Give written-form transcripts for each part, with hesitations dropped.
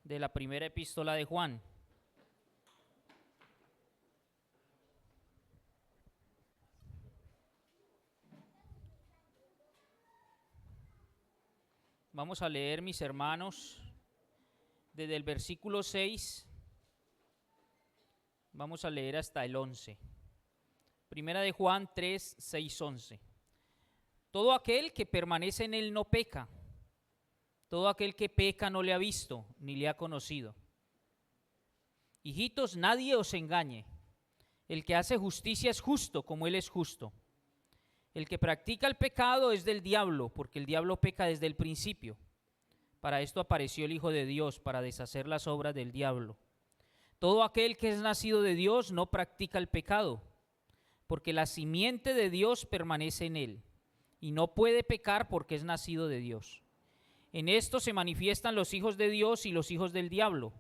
de la primera epístola de Juan. Vamos a leer, mis hermanos, desde el versículo 6, vamos a leer hasta el 11. Primera de Juan 3, 6, 11. Todo aquel que permanece en él no peca. Todo aquel que peca no le ha visto ni le ha conocido. Hijitos, nadie os engañe. El que hace justicia es justo como él es justo. El que practica el pecado es del diablo, porque el diablo peca desde el principio. Para esto apareció el Hijo de Dios, para deshacer las obras del diablo. Todo aquel que es nacido de Dios no practica el pecado, porque la simiente de Dios permanece en él, y no puede pecar porque es nacido de Dios. En esto se manifiestan los hijos de Dios y los hijos del diablo.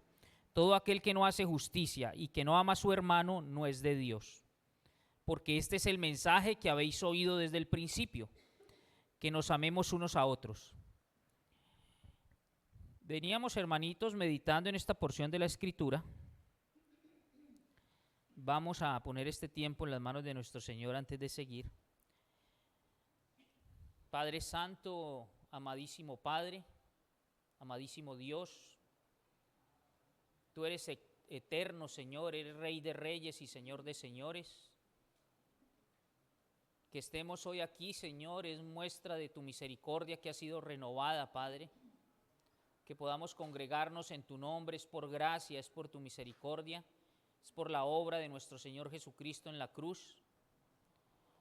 Todo aquel que no hace justicia y que no ama a su hermano no es de Dios. Porque este es el mensaje que habéis oído desde el principio, que nos amemos unos a otros. Veníamos, hermanitos, meditando en esta porción de la Escritura. Vamos a poner este tiempo en las manos de nuestro Señor antes de seguir. Padre Santo, amadísimo Padre, amadísimo Dios, tú eres eterno, Señor, eres Rey de reyes y Señor de señores. Que estemos hoy aquí, Señor, es muestra de tu misericordia que ha sido renovada, Padre. Que podamos congregarnos en tu nombre, es por gracia, es por tu misericordia, es por la obra de nuestro Señor Jesucristo en la cruz.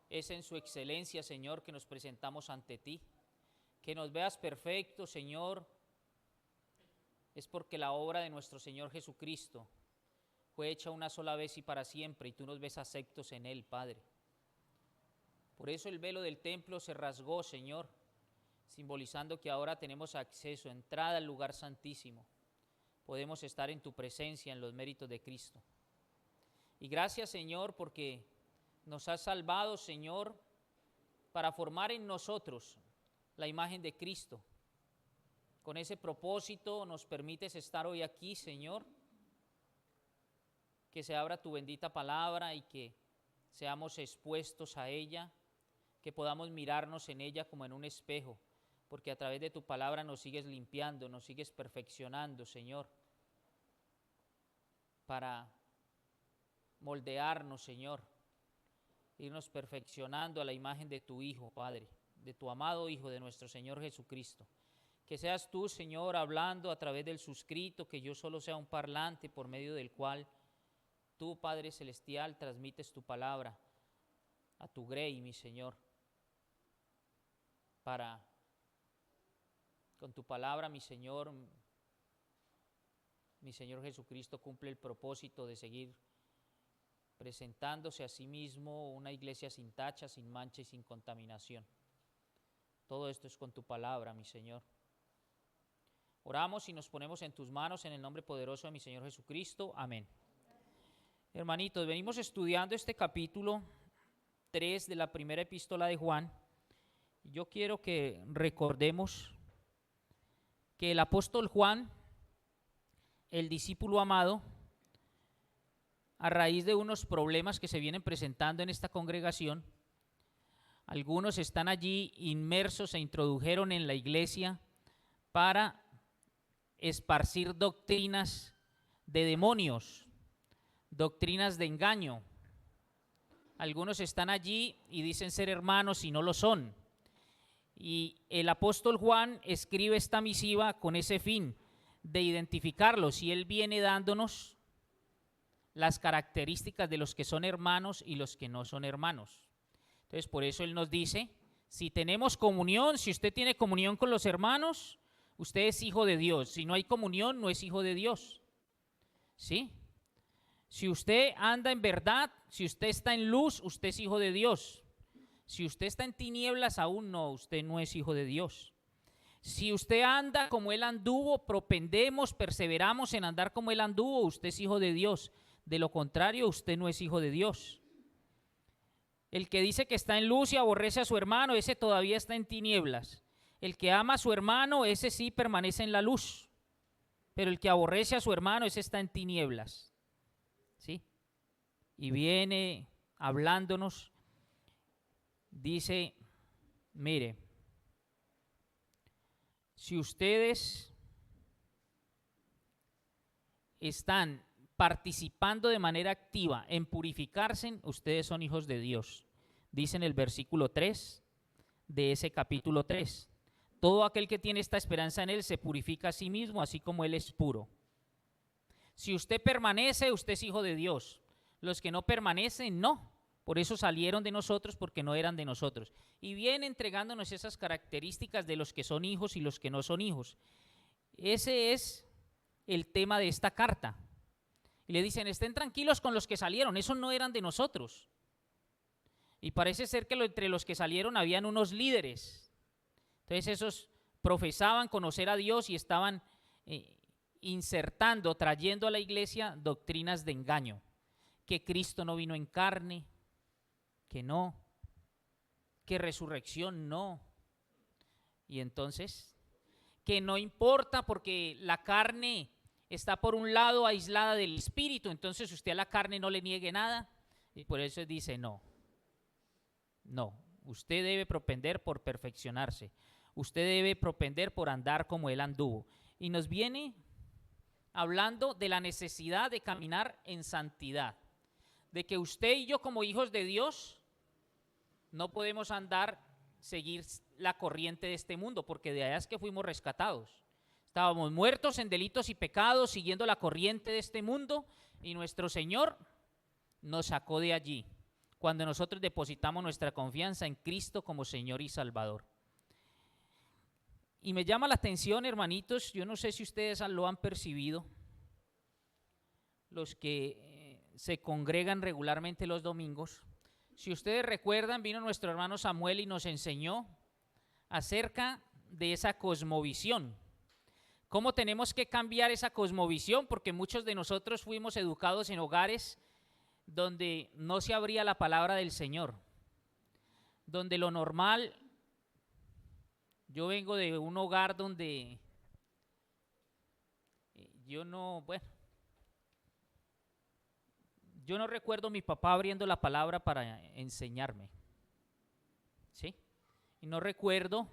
Es en su excelencia, Señor, que nos presentamos ante ti. Que nos veas perfectos, Señor, es porque la obra de nuestro Señor Jesucristo fue hecha una sola vez y para siempre, y tú nos ves aceptos en Él, Padre. Por eso el velo del templo se rasgó, Señor, simbolizando que ahora tenemos acceso, entrada al lugar santísimo. Podemos estar en tu presencia, en los méritos de Cristo. Y gracias, Señor, porque nos has salvado, Señor, para formar en nosotros la imagen de Cristo. Con ese propósito nos permites estar hoy aquí, Señor, que se abra tu bendita palabra y que seamos expuestos a ella, que podamos mirarnos en ella como en un espejo, porque a través de tu palabra nos sigues limpiando, nos sigues perfeccionando, Señor, para moldearnos, Señor, irnos perfeccionando a la imagen de tu Hijo, Padre, de tu amado Hijo, de nuestro Señor Jesucristo. Que seas tú, Señor, hablando a través del suscrito, que yo solo sea un parlante por medio del cual tú, Padre Celestial, transmites tu palabra a tu grey, mi Señor, para, con tu palabra, mi Señor Jesucristo cumple el propósito de seguir presentándose a sí mismo una iglesia sin tacha, sin mancha y sin contaminación. Todo esto es con tu palabra, mi Señor. Oramos y nos ponemos en tus manos en el nombre poderoso de mi Señor Jesucristo. Amén. Hermanitos, venimos estudiando este capítulo 3 de la primera epístola de Juan. Yo quiero que recordemos que el apóstol Juan, el discípulo amado, a raíz de unos problemas que se vienen presentando en esta congregación, algunos están allí inmersos, se introdujeron en la iglesia para esparcir doctrinas de demonios, doctrinas de engaño. Algunos están allí y dicen ser hermanos y no lo son. Y el apóstol Juan escribe esta misiva con ese fin de identificarlos, y él viene dándonos las características de los que son hermanos y los que no son hermanos. Entonces, por eso él nos dice, si tenemos comunión, si usted tiene comunión con los hermanos, usted es hijo de Dios. Si no hay comunión, no es hijo de Dios. ¿Sí? Si usted anda en verdad, si usted está en luz, usted es hijo de Dios. Si usted está en tinieblas, aún no, usted no es hijo de Dios. Si usted anda como él anduvo, propendemos, perseveramos en andar como él anduvo, usted es hijo de Dios. De lo contrario, usted no es hijo de Dios. El que dice que está en luz y aborrece a su hermano, ese todavía está en tinieblas. El que ama a su hermano, ese sí permanece en la luz. pero el que aborrece a su hermano, ese está en tinieblas. ¿Sí? Y viene hablándonos, dice, mire, si ustedes están participando de manera activa en purificarse, ustedes son hijos de Dios. Dice en el versículo 3 de ese capítulo 3. Todo aquel que tiene esta esperanza en Él se purifica a sí mismo, así como Él es puro. Si usted permanece, usted es hijo de Dios. Los que no permanecen, no. Por eso salieron de nosotros, porque no eran de nosotros. Y viene entregándonos esas características de los que son hijos y los que no son hijos. Ese es el tema de esta carta. Y le dicen, estén tranquilos con los que salieron, esos no eran de nosotros. Y parece ser que entre los que salieron habían unos líderes. Entonces esos profesaban conocer a Dios y estaban insertando, trayendo a la iglesia doctrinas de engaño. Que Cristo no vino en carne, que no, que resurrección no. Y entonces, que no importa porque la carne está por un lado aislada del espíritu, entonces usted a la carne no le niegue nada. Y por eso dice no, usted debe propender por perfeccionarse. Usted debe propender por andar como Él anduvo. Y nos viene hablando de la necesidad de caminar en santidad. De que usted y yo como hijos de Dios no podemos seguir la corriente de este mundo, porque de allá es que fuimos rescatados. Estábamos muertos en delitos y pecados, siguiendo la corriente de este mundo, y nuestro Señor nos sacó de allí, cuando nosotros depositamos nuestra confianza en Cristo como Señor y Salvador. Y me llama la atención, hermanitos, yo no sé si ustedes lo han percibido, los que se congregan regularmente los domingos. Si ustedes recuerdan, vino nuestro hermano Samuel y nos enseñó acerca de esa cosmovisión. ¿Cómo tenemos que cambiar esa cosmovisión? Porque muchos de nosotros fuimos educados en hogares donde no se abría la palabra del Señor, donde lo normal, yo vengo de un hogar donde yo no recuerdo a mi papá abriendo la palabra para enseñarme, ¿sí? Y no recuerdo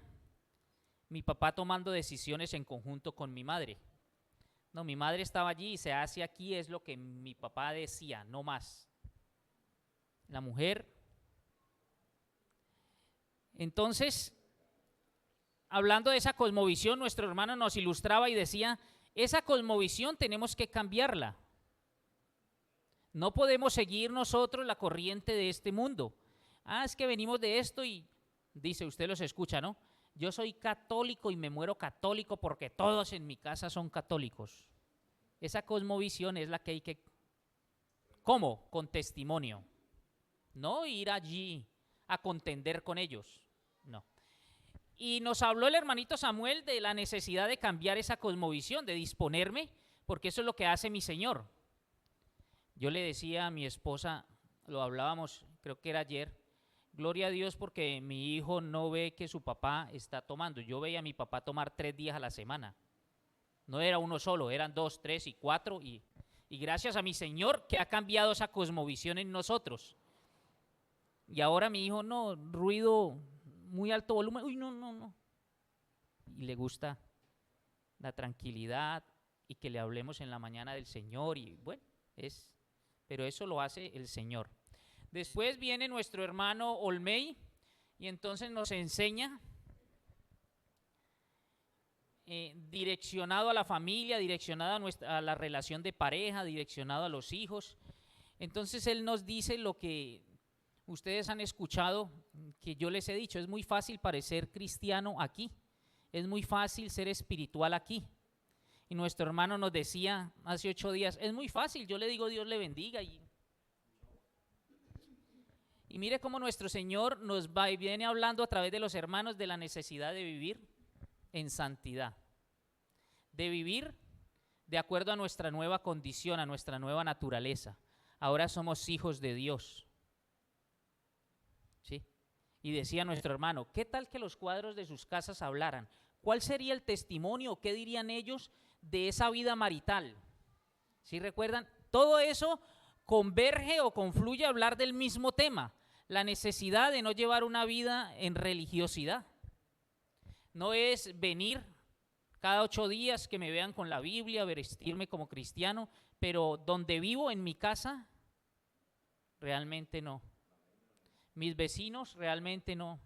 mi papá tomando decisiones en conjunto con mi madre. No, mi madre estaba allí y se hace aquí, es lo que mi papá decía, no más. La mujer. Entonces, hablando de esa cosmovisión, nuestro hermano nos ilustraba y decía, esa cosmovisión tenemos que cambiarla. No podemos seguir nosotros la corriente de este mundo. Es que venimos de esto y dice, usted los escucha, ¿no? Yo soy católico y me muero católico porque todos en mi casa son católicos. Esa cosmovisión es la que hay que, ¿cómo? Con testimonio. No ir allí a contender con ellos, no. Y nos habló el hermanito Samuel de la necesidad de cambiar esa cosmovisión, de disponerme, porque eso es lo que hace mi Señor. Yo le decía a mi esposa, lo hablábamos, creo que era ayer, gloria a Dios porque mi hijo no ve que su papá está tomando. Yo veía a mi papá tomar 3 días a la semana. No era uno solo, eran 2, 3 y 4. Y gracias a mi Señor que ha cambiado esa cosmovisión en nosotros. Y ahora mi hijo, no, ruido, muy alto volumen, uy, no. Y le gusta la tranquilidad y que le hablemos en la mañana del Señor. Y bueno, pero eso lo hace el Señor. Después viene nuestro hermano Olmey y entonces nos enseña direccionado a la familia, direccionado a la relación de pareja, direccionado a los hijos. Entonces él nos dice lo que ustedes han escuchado, que yo les he dicho, es muy fácil parecer cristiano aquí, es muy fácil ser espiritual aquí. Y nuestro hermano nos decía hace 8 días, es muy fácil, yo le digo Dios le bendiga. Y mire cómo nuestro Señor nos va y viene hablando a través de los hermanos de la necesidad de vivir en santidad, de vivir de acuerdo a nuestra nueva condición, a nuestra nueva naturaleza. Ahora somos hijos de Dios. ¿Sí? Y decía nuestro hermano, ¿qué tal que los cuadros de sus casas hablaran? ¿Cuál sería el testimonio? ¿Qué dirían ellos de esa vida marital. ¿Sí recuerdan? Todo eso converge o confluye a hablar del mismo tema, la necesidad de no llevar una vida en religiosidad. No es venir cada 8 días que me vean con la Biblia, vestirme como cristiano, pero donde vivo, en mi casa, realmente no. Mis vecinos, realmente no.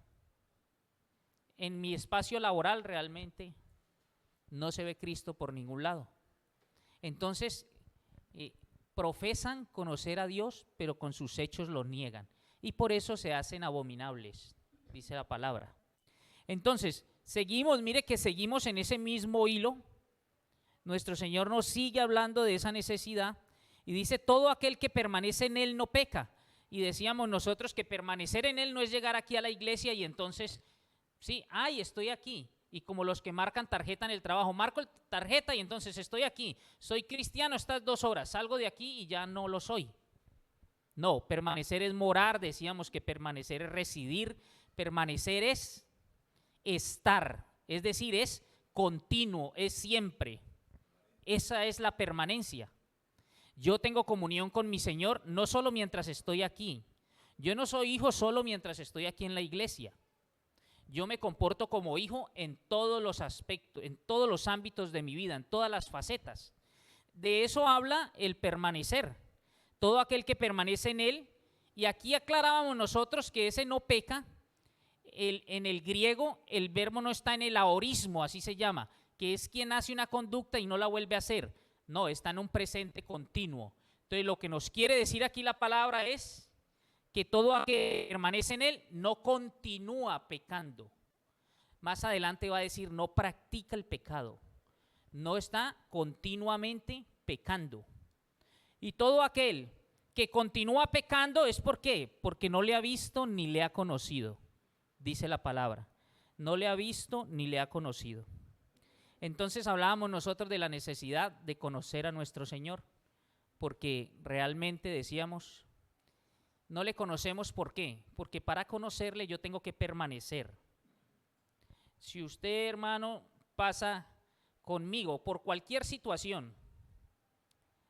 En mi espacio laboral, realmente no se ve Cristo por ningún lado. Entonces, profesan conocer a Dios, pero con sus hechos lo niegan. Y por eso se hacen abominables, dice la palabra. Entonces, seguimos, mire que seguimos en ese mismo hilo. Nuestro Señor nos sigue hablando de esa necesidad y dice, todo aquel que permanece en Él no peca. Y decíamos nosotros que permanecer en Él no es llegar aquí a la iglesia y entonces, sí, ay, estoy aquí. Y como los que marcan tarjeta en el trabajo, marco tarjeta y entonces estoy aquí, soy cristiano estas 2 horas, salgo de aquí y ya no lo soy. No, permanecer es morar, decíamos que permanecer es residir, permanecer es estar, es decir, es continuo, es siempre. Esa es la permanencia. Yo tengo comunión con mi Señor no solo mientras estoy aquí. Yo no soy hijo solo mientras estoy aquí en la iglesia. Yo me comporto como hijo en todos los aspectos, en todos los ámbitos de mi vida, en todas las facetas. De eso habla el permanecer. Todo aquel que permanece en Él, y aquí aclarábamos nosotros que ese no peca. En el griego el verbo no está en el aorismo, así se llama, que es quien hace una conducta y no la vuelve a hacer. No, está en un presente continuo. Entonces lo que nos quiere decir aquí la palabra es que todo aquel que permanece en Él no continúa pecando. Más adelante va a decir no practica el pecado, no está continuamente pecando. Y todo aquel que continúa pecando es ¿por qué? Porque no le ha visto ni le ha conocido, dice la palabra. No le ha visto ni le ha conocido. Entonces hablábamos nosotros de la necesidad de conocer a nuestro Señor, porque realmente decíamos, no le conocemos. ¿Por qué? Porque para conocerle yo tengo que permanecer. Si usted, hermano, pasa conmigo por cualquier situación,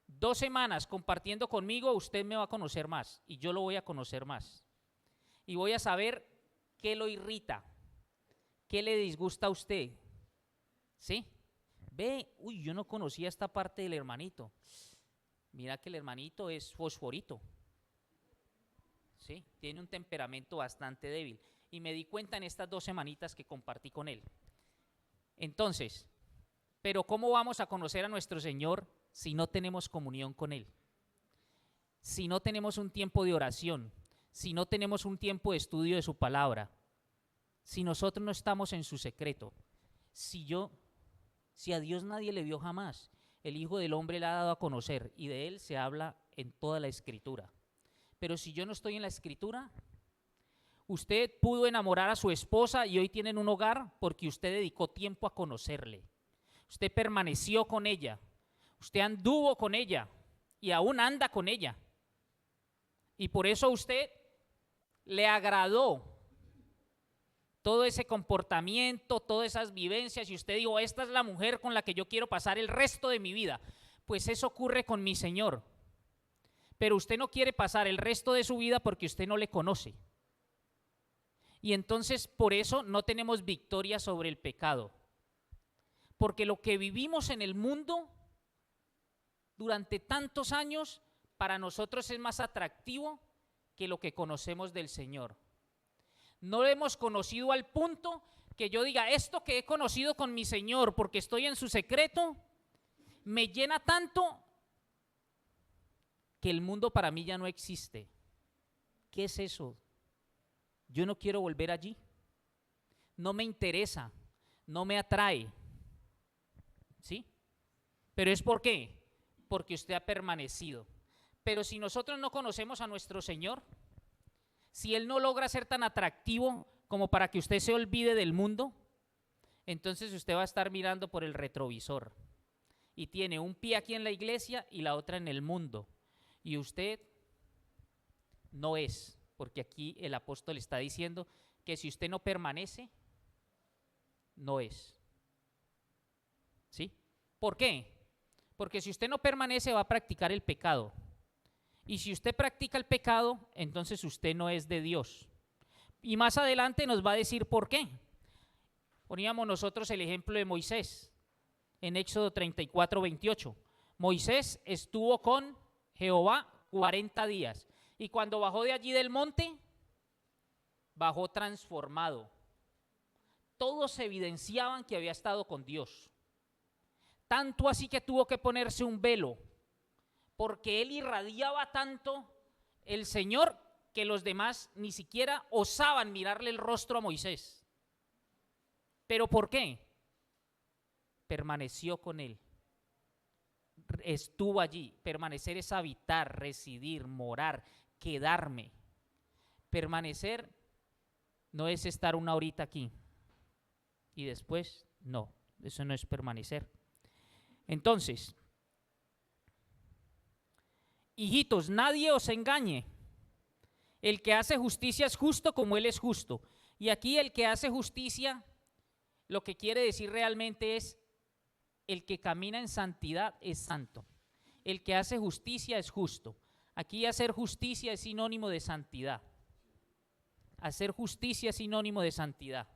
2 semanas compartiendo conmigo, usted me va a conocer más y yo lo voy a conocer más. Y voy a saber qué lo irrita, qué le disgusta a usted. ¿Sí? Ve, uy, yo no conocía esta parte del hermanito. Mira que el hermanito es fosforito. ¿Sí? Tiene un temperamento bastante débil. Y me di cuenta en estas 2 semanitas que compartí con él. Entonces, pero ¿cómo vamos a conocer a nuestro Señor si no tenemos comunión con Él? Si no tenemos un tiempo de oración, si no tenemos un tiempo de estudio de su palabra, si nosotros no estamos en su secreto, si a Dios nadie le vio jamás, el Hijo del Hombre le ha dado a conocer y de Él se habla en toda la Escritura. Pero si yo no estoy en la Escritura, usted pudo enamorar a su esposa y hoy tienen un hogar porque usted dedicó tiempo a conocerle. Usted permaneció con ella, usted anduvo con ella y aún anda con ella. Y por eso a usted le agradó todo ese comportamiento, todas esas vivencias, y usted dijo, esta es la mujer con la que yo quiero pasar el resto de mi vida. Pues eso ocurre con mi Señor. Pero usted no quiere pasar el resto de su vida porque usted no le conoce. Y entonces por eso no tenemos victoria sobre el pecado. Porque lo que vivimos en el mundo durante tantos años, para nosotros es más atractivo que lo que conocemos del Señor. No lo hemos conocido al punto que yo diga, esto que he conocido con mi Señor porque estoy en su secreto, me llena tanto que el mundo para mí ya no existe. ¿Qué es eso? Yo no quiero volver allí. No me interesa, no me atrae. ¿Sí? Pero es ¿por qué? Porque usted ha permanecido. Pero si nosotros no conocemos a nuestro Señor, si Él no logra ser tan atractivo como para que usted se olvide del mundo, entonces usted va a estar mirando por el retrovisor y tiene un pie aquí en la iglesia y la otra en el mundo. Y usted no es, porque aquí el apóstol está diciendo que si usted no permanece, no es. ¿Sí? ¿Por qué? Porque si usted no permanece va a practicar el pecado. Y si usted practica el pecado, entonces usted no es de Dios. Y más adelante nos va a decir por qué. Poníamos nosotros el ejemplo de Moisés en Éxodo 34:28. Moisés estuvo con Jehová 40 días. Y cuando bajó de allí del monte, bajó transformado. Todos evidenciaban que había estado con Dios. Tanto así que tuvo que ponerse un velo, porque él irradiaba tanto el Señor que los demás ni siquiera osaban mirarle el rostro a Moisés. ¿Pero por qué? Permaneció con él. Estuvo allí. Permanecer es habitar, residir, morar, quedarme. Permanecer no es estar una horita aquí y después no, eso no es permanecer. Entonces, hijitos, nadie os engañe. El que hace justicia es justo como él es justo. Y aquí el que hace justicia, lo que quiere decir realmente es el que camina en santidad es santo. El que hace justicia es justo. Aquí hacer justicia es sinónimo de santidad. Hacer justicia es sinónimo de santidad.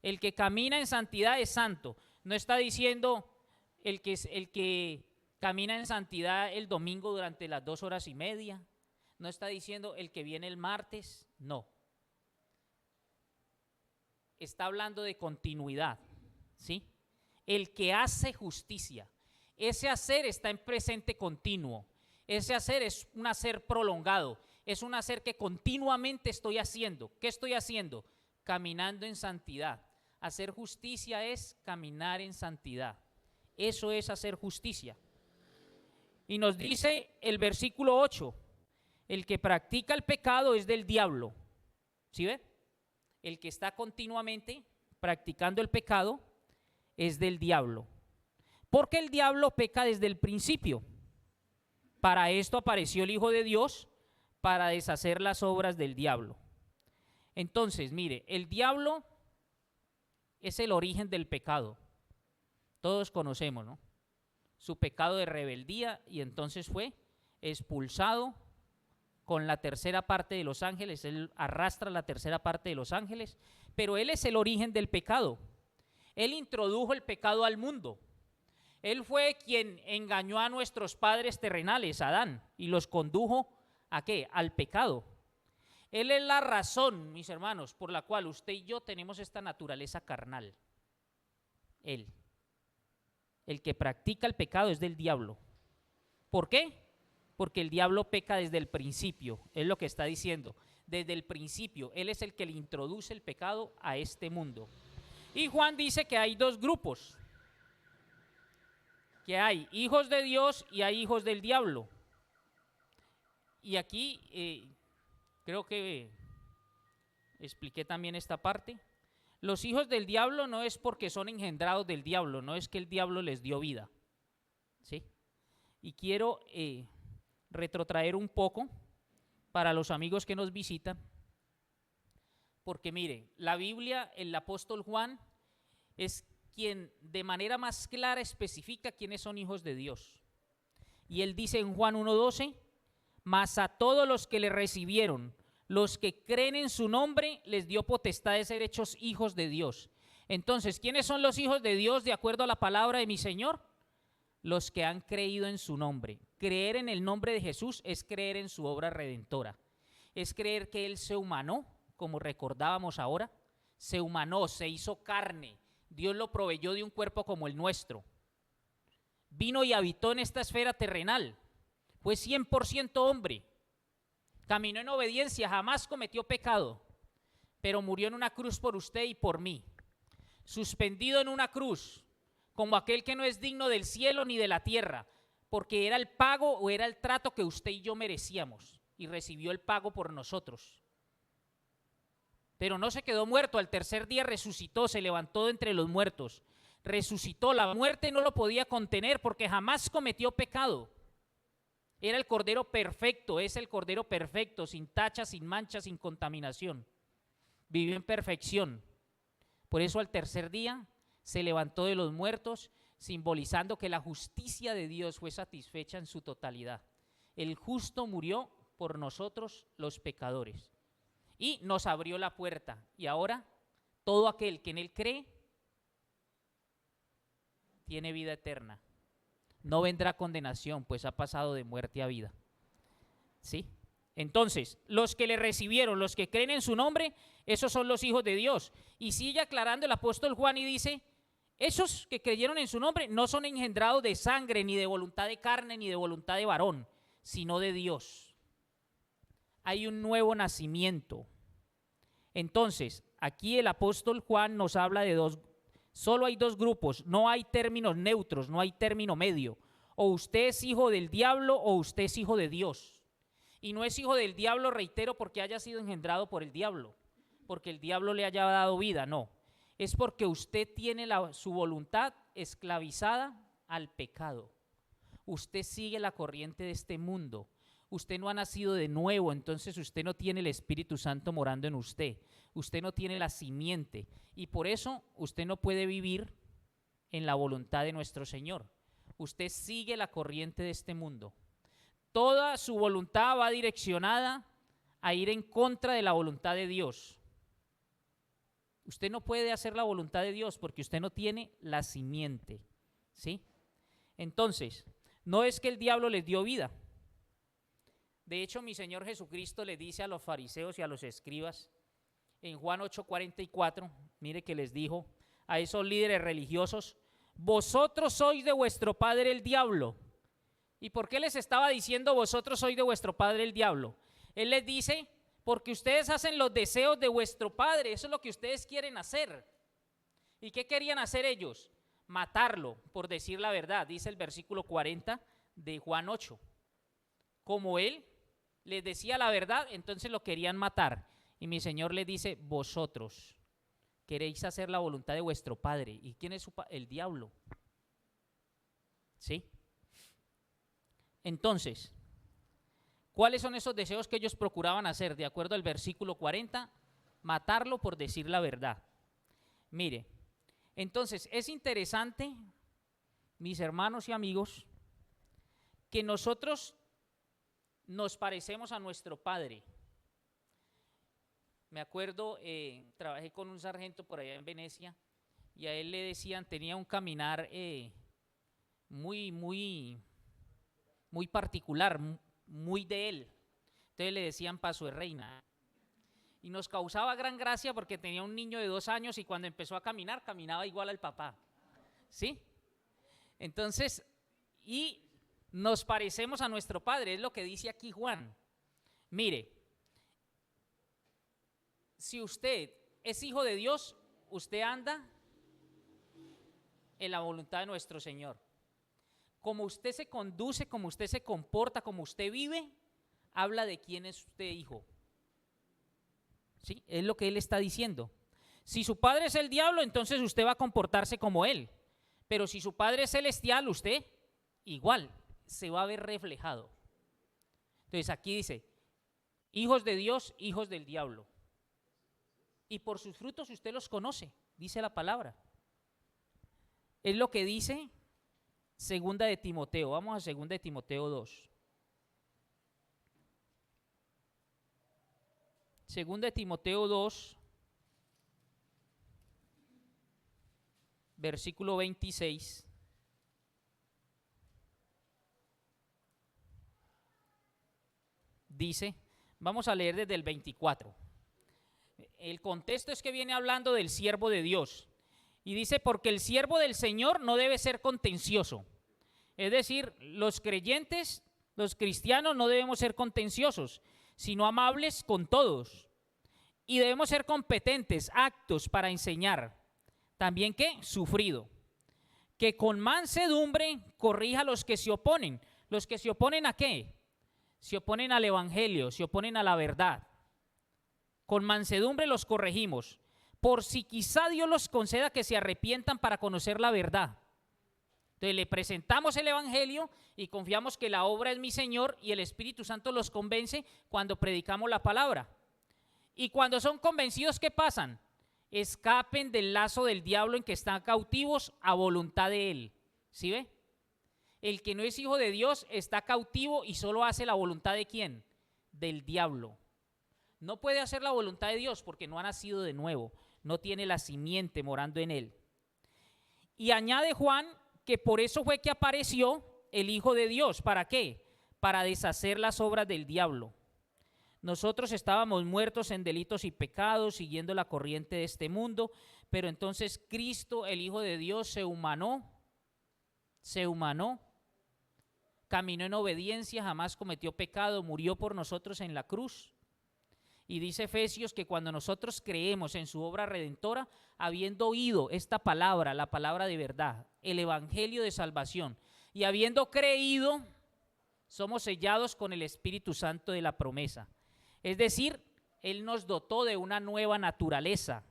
El que camina en santidad es santo. No está diciendo el que camina en santidad el domingo durante las 2 horas y media. No está diciendo el que viene el martes. No. Está hablando de continuidad, ¿sí? El que hace justicia. Ese hacer está en presente continuo. Ese hacer es un hacer prolongado. Es un hacer que continuamente estoy haciendo. ¿Qué estoy haciendo? Caminando en santidad. Hacer justicia es caminar en santidad. Eso es hacer justicia. Y nos dice el versículo 8, el que practica el pecado es del diablo. ¿Sí ve? El que está continuamente practicando el pecado es del diablo. Porque el diablo peca desde el principio. Para esto apareció el Hijo de Dios, para deshacer las obras del diablo. Entonces, mire, el diablo es el origen del pecado. Todos conocemos, ¿no? Su pecado de rebeldía, y entonces fue expulsado con la tercera parte de los ángeles. Él arrastra la tercera parte de los ángeles, pero él es el origen del pecado. Él introdujo el pecado al mundo. Él fue quien engañó a nuestros padres terrenales, Adán, y los condujo ¿a qué? Al pecado. Él es la razón, mis hermanos, por la cual usted y yo tenemos esta naturaleza carnal. Él. El que practica el pecado es del diablo. ¿Por qué? Porque el diablo peca desde el principio, es lo que está diciendo. Desde el principio, él es el que le introduce el pecado a este mundo. Y Juan dice que hay 2 grupos. Que hay hijos de Dios y hay hijos del diablo. Y aquí creo que expliqué también esta parte. Los hijos del diablo no es porque son engendrados del diablo, no es que el diablo les dio vida, ¿sí? Y quiero retrotraer un poco para los amigos que nos visitan, porque mire, la Biblia, el apóstol Juan es quien de manera más clara especifica quiénes son hijos de Dios. Y él dice en Juan 1:12, mas a todos los que le recibieron, los que creen en su nombre, les dio potestad de ser hechos hijos de Dios. Entonces, ¿quiénes son los hijos de Dios de acuerdo a la palabra de mi Señor? Los que han creído en su nombre. Creer en el nombre de Jesús es creer en su obra redentora. Es creer que Él se humanó, como recordábamos ahora, se humanó, se hizo carne. Dios lo proveyó de un cuerpo como el nuestro. Vino y habitó en esta esfera terrenal. Fue 100% hombre. Caminó en obediencia, jamás cometió pecado, pero murió en una cruz por usted y por mí. Suspendido en una cruz, como aquel que no es digno del cielo ni de la tierra, porque era el pago o era el trato que usted y yo merecíamos, y recibió el pago por nosotros. Pero no se quedó muerto, al tercer día resucitó, se levantó de entre los muertos, resucitó, la muerte no lo podía contener porque jamás cometió pecado. Era el Cordero perfecto, es el Cordero perfecto, sin tacha, sin mancha, sin contaminación. Vivió en perfección. Por eso al tercer día se levantó de los muertos, simbolizando que la justicia de Dios fue satisfecha en su totalidad. El justo murió por nosotros los pecadores y nos abrió la puerta. Y ahora todo aquel que en él cree tiene vida eterna. No vendrá condenación, pues ha pasado de muerte a vida. ¿Sí? Entonces, los que le recibieron, los que creen en su nombre, esos son los hijos de Dios. Y sigue aclarando el apóstol Juan y dice, esos que creyeron en su nombre no son engendrados de sangre, ni de voluntad de carne, ni de voluntad de varón, sino de Dios. Hay un nuevo nacimiento. Entonces, aquí el apóstol Juan nos habla de solo hay dos grupos, no hay términos neutros, no hay término medio. O usted es hijo del diablo o usted es hijo de Dios. Y no es hijo del diablo, reitero, porque haya sido engendrado por el diablo, porque el diablo le haya dado vida, no. Es porque usted tiene su voluntad esclavizada al pecado. Usted sigue la corriente de este mundo. Usted no ha nacido de nuevo, entonces usted no tiene el Espíritu Santo morando en usted. Usted no tiene la simiente y por eso usted no puede vivir en la voluntad de nuestro Señor. Usted sigue la corriente de este mundo. Toda su voluntad va direccionada a ir en contra de la voluntad de Dios. Usted no puede hacer la voluntad de Dios porque usted no tiene la simiente, ¿sí? Entonces, no es que el diablo les dio vida. De hecho, mi Señor Jesucristo le dice a los fariseos y a los escribas en Juan 8:44, mire que les dijo a esos líderes religiosos, vosotros sois de vuestro padre el diablo. ¿Y por qué les estaba diciendo vosotros sois de vuestro padre el diablo? Él les dice, porque ustedes hacen los deseos de vuestro padre, eso es lo que ustedes quieren hacer. ¿Y qué querían hacer ellos? Matarlo, por decir la verdad, dice el versículo 40 de Juan 8. Como él les decía la verdad, entonces lo querían matar. Y mi Señor les dice, vosotros queréis hacer la voluntad de vuestro padre. ¿Y quién es su padre? El diablo. ¿Sí? Entonces, ¿cuáles son esos deseos que ellos procuraban hacer? De acuerdo al versículo 40, matarlo por decir la verdad. Mire, entonces es interesante, mis hermanos y amigos, que nosotros nos parecemos a nuestro padre. Me acuerdo, trabajé con un sargento por allá en Venecia y a él le decían, tenía un caminar muy particular, muy de él. Entonces le decían paso de reina. Y nos causaba gran gracia porque tenía un niño de 2 años y cuando empezó a caminar, caminaba igual al papá. ¿Sí? Entonces, y nos parecemos a nuestro padre, es lo que dice aquí Juan. Mire, si usted es hijo de Dios, usted anda en la voluntad de nuestro Señor. Como usted se conduce, como usted se comporta, como usted vive, habla de quién es usted hijo. ¿Sí? Es lo que él está diciendo. Si su padre es el diablo, entonces usted va a comportarse como él. Pero si su padre es celestial, usted igual se va a ver reflejado. Entonces aquí dice, hijos de Dios, hijos del diablo. Y por sus frutos usted los conoce, dice la palabra. Es lo que dice Segunda de Timoteo. Vamos a Segunda de Timoteo 2. Segunda de Timoteo 2, versículo 26. Dice, vamos a leer desde el 24. El contexto es que viene hablando del siervo de Dios. Y dice, porque el siervo del Señor no debe ser contencioso. Es decir, los creyentes, los cristianos no debemos ser contenciosos, sino amables con todos. Y debemos ser competentes, aptos para enseñar. También, ¿qué? Sufrido. Que con mansedumbre corrija a los que se oponen. ¿Los que se oponen a qué? Se oponen al evangelio, se oponen a la verdad. Con mansedumbre los corregimos, por si quizá Dios los conceda que se arrepientan para conocer la verdad. Entonces le presentamos el evangelio y confiamos que la obra es mi Señor y el Espíritu Santo los convence cuando predicamos la palabra. Y cuando son convencidos, ¿qué pasan? Escapen del lazo del diablo en que están cautivos a voluntad de él. ¿Sí ve? El que no es hijo de Dios está cautivo y solo hace la voluntad ¿de quién? Del diablo. No puede hacer la voluntad de Dios porque no ha nacido de nuevo, no tiene la simiente morando en él. Y añade Juan que por eso fue que apareció el Hijo de Dios. ¿Para qué? Para deshacer las obras del diablo. Nosotros estábamos muertos en delitos y pecados, siguiendo la corriente de este mundo, pero entonces Cristo, el Hijo de Dios, se humanó, caminó en obediencia, jamás cometió pecado, murió por nosotros en la cruz. Y dice Efesios que cuando nosotros creemos en su obra redentora, habiendo oído esta palabra, la palabra de verdad, el evangelio de salvación, y habiendo creído, somos sellados con el Espíritu Santo de la promesa. Es decir, Él nos dotó de una nueva naturaleza,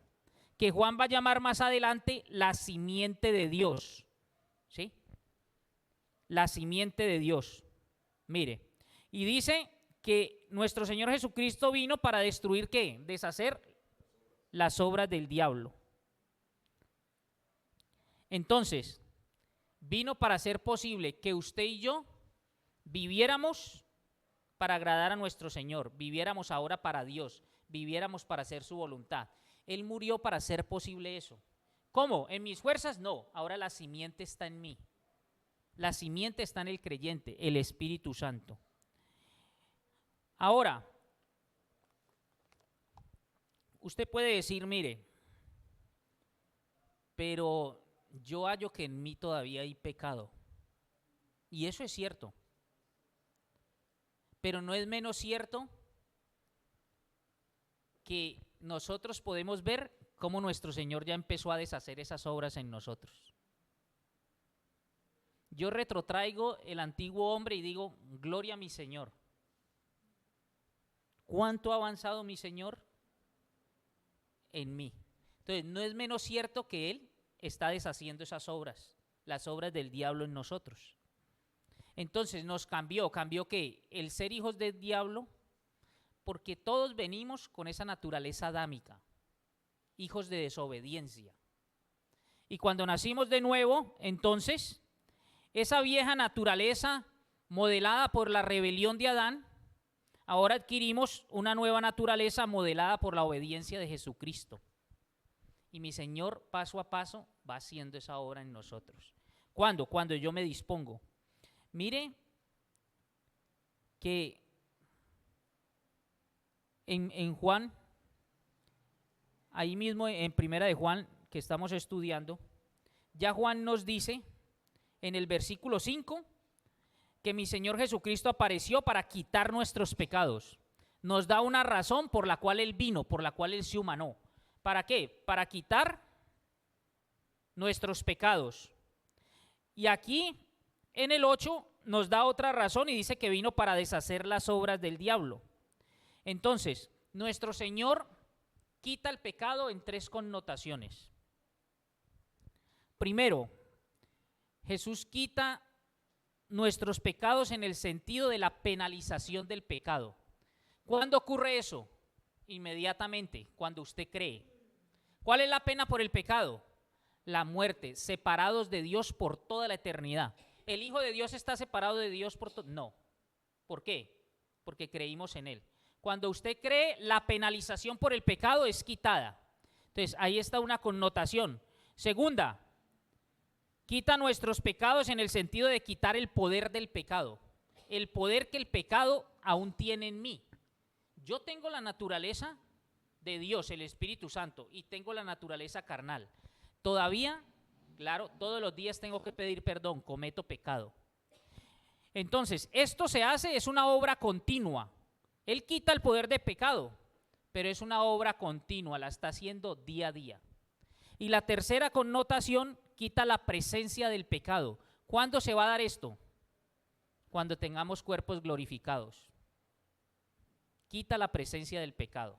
que Juan va a llamar más adelante la simiente de Dios. ¿Sí? La simiente de Dios. Mire, y dice que nuestro Señor Jesucristo vino para destruir ¿qué? Deshacer las obras del diablo. Entonces, vino para hacer posible que usted y yo viviéramos para agradar a nuestro Señor, viviéramos ahora para Dios, viviéramos para hacer su voluntad. Él murió para hacer posible eso. ¿Cómo? ¿En mis fuerzas? No, ahora la simiente está en mí. La simiente está en el creyente, el Espíritu Santo. Ahora, usted puede decir, mire, pero yo hallo que en mí todavía hay pecado. Y eso es cierto. Pero no es menos cierto que nosotros podemos ver cómo nuestro Señor ya empezó a deshacer esas obras en nosotros. Yo retrotraigo el antiguo hombre y digo, gloria a mi Señor. ¿Cuánto ha avanzado mi Señor en mí? Entonces, no es menos cierto que Él está deshaciendo esas obras, las obras del diablo en nosotros. Entonces nos cambió que el ser hijos del diablo, porque todos venimos con esa naturaleza adámica, hijos de desobediencia. Y cuando nacimos de nuevo, entonces, esa vieja naturaleza modelada por la rebelión de Adán, ahora adquirimos una nueva naturaleza modelada por la obediencia de Jesucristo. Y mi Señor, paso a paso, va haciendo esa obra en nosotros. ¿Cuándo? Cuando yo me dispongo. Mire que en Juan, ahí mismo en Primera de Juan, que estamos estudiando, ya Juan nos dice en el versículo 5 que mi Señor Jesucristo apareció para quitar nuestros pecados. Nos da una razón por la cual Él vino, por la cual Él se humanó. ¿Para qué? Para quitar nuestros pecados. Y aquí en el 8 nos da otra razón y dice que vino para deshacer las obras del diablo. Entonces, nuestro Señor quita el pecado en tres connotaciones. Primero, Jesús quita nuestros pecados en el sentido de la penalización del pecado. ¿Cuándo ocurre eso? Inmediatamente, cuando usted cree. ¿Cuál es la pena por el pecado? La muerte, separados de Dios por toda la eternidad. ¿El Hijo de Dios está separado de Dios por todo? No. ¿Por qué? Porque creímos en Él. Cuando usted cree, la penalización por el pecado es quitada. Entonces, ahí está una connotación. Segunda, quita nuestros pecados en el sentido de quitar el poder del pecado. El poder que el pecado aún tiene en mí. Yo tengo la naturaleza de Dios, el Espíritu Santo, y tengo la naturaleza carnal. Todavía, claro, todos los días tengo que pedir perdón, cometo pecado. Entonces, esto se hace, es una obra continua. Él quita el poder de pecado, pero es una obra continua, la está haciendo día a día. Y la tercera connotación, quita la presencia del pecado. ¿Cuándo se va a dar esto? Cuando tengamos cuerpos glorificados. Quita la presencia del pecado.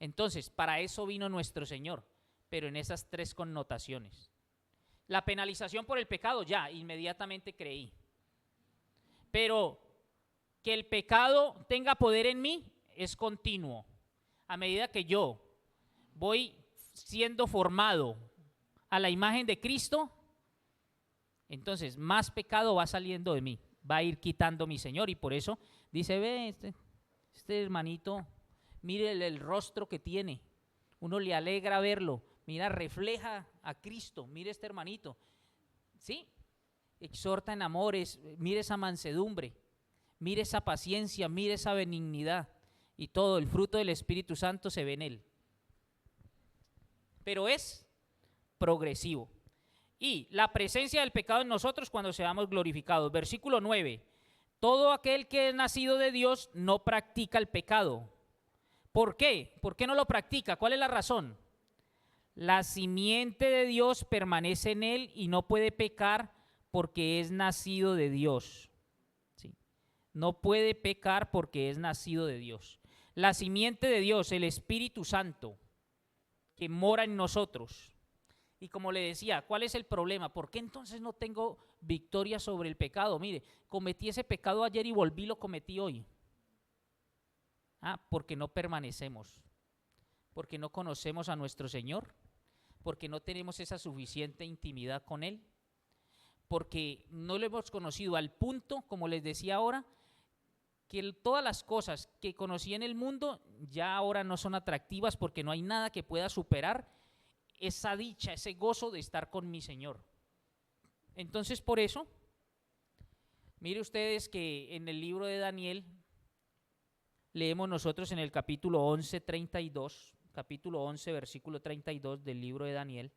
Entonces, para eso vino nuestro Señor, pero en esas tres connotaciones. La penalización por el pecado, ya, inmediatamente creí. Pero que el pecado tenga poder en mí es continuo. A medida que yo voy siendo formado a la imagen de Cristo, Entonces, más pecado va saliendo de mí, va a ir quitando mi Señor. Y por eso dice, ve, este hermanito, mire el rostro que tiene. Uno le alegra verlo. Mira, refleja a Cristo. Mire este hermanito. ¿Sí? Exhorta en amores. Mire esa mansedumbre. Mire esa paciencia. Mire esa benignidad. Y todo el fruto del Espíritu Santo se ve en él. Pero es progresivo. Y la presencia del pecado en nosotros cuando seamos glorificados. Versículo 9. Todo aquel que es nacido de Dios no practica el pecado. ¿Por qué? ¿Por qué no lo practica? ¿Cuál es la razón? La simiente de Dios permanece en él y no puede pecar porque es nacido de Dios. ¿Sí? No puede pecar porque es nacido de Dios. La simiente de Dios, el Espíritu Santo, que mora en nosotros. Y como le decía, ¿cuál es el problema? ¿Por qué entonces no tengo victoria sobre el pecado? Mire, cometí ese pecado ayer y volví, lo cometí hoy. Porque no permanecemos, porque no conocemos a nuestro Señor, porque no tenemos esa suficiente intimidad con Él, porque no lo hemos conocido al punto, como les decía ahora, que todas las cosas que conocí en el mundo ya ahora no son atractivas porque no hay nada que pueda superar esa dicha, ese gozo de estar con mi Señor. Entonces, por eso, mire ustedes que en el libro de Daniel, leemos nosotros en el capítulo 11, 32, capítulo 11, versículo 32 del libro de Daniel.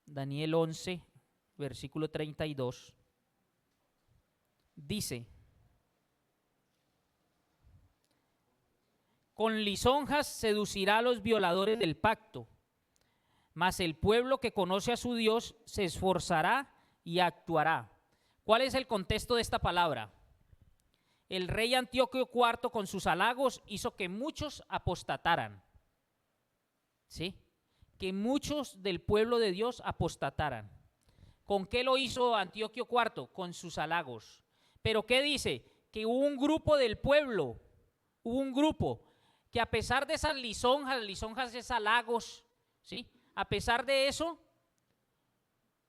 Daniel 11, versículo 32, dice: con lisonjas seducirá a los violadores del pacto, mas el pueblo que conoce a su Dios se esforzará y actuará. ¿Cuál es el contexto de esta palabra? El rey Antíoco IV con sus halagos hizo que muchos apostataran. ¿Sí? Que muchos del pueblo de Dios apostataran. ¿Con qué lo hizo Antíoco IV? Con sus halagos. ¿Pero qué dice? Que hubo un grupo del pueblo, hubo un grupo que a pesar de esas lisonjas es halagos, ¿sí? A pesar de eso,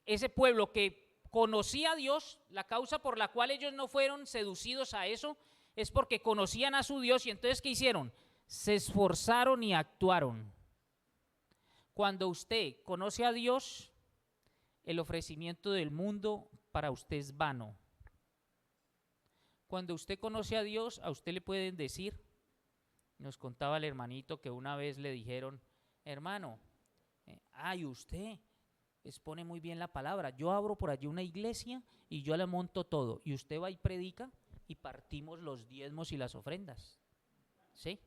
ese pueblo que conocía a Dios, la causa por la cual ellos no fueron seducidos a eso es porque conocían a su Dios. Y entonces, ¿qué hicieron? Se esforzaron y actuaron. Cuando usted conoce a Dios, el ofrecimiento del mundo para usted es vano. Cuando usted conoce a Dios, a usted le pueden decir, nos contaba el hermanito que una vez le dijeron, hermano, usted expone muy bien la palabra, yo abro por allí una iglesia y yo le monto todo, y usted va y predica y partimos los diezmos y las ofrendas. ¿Sí?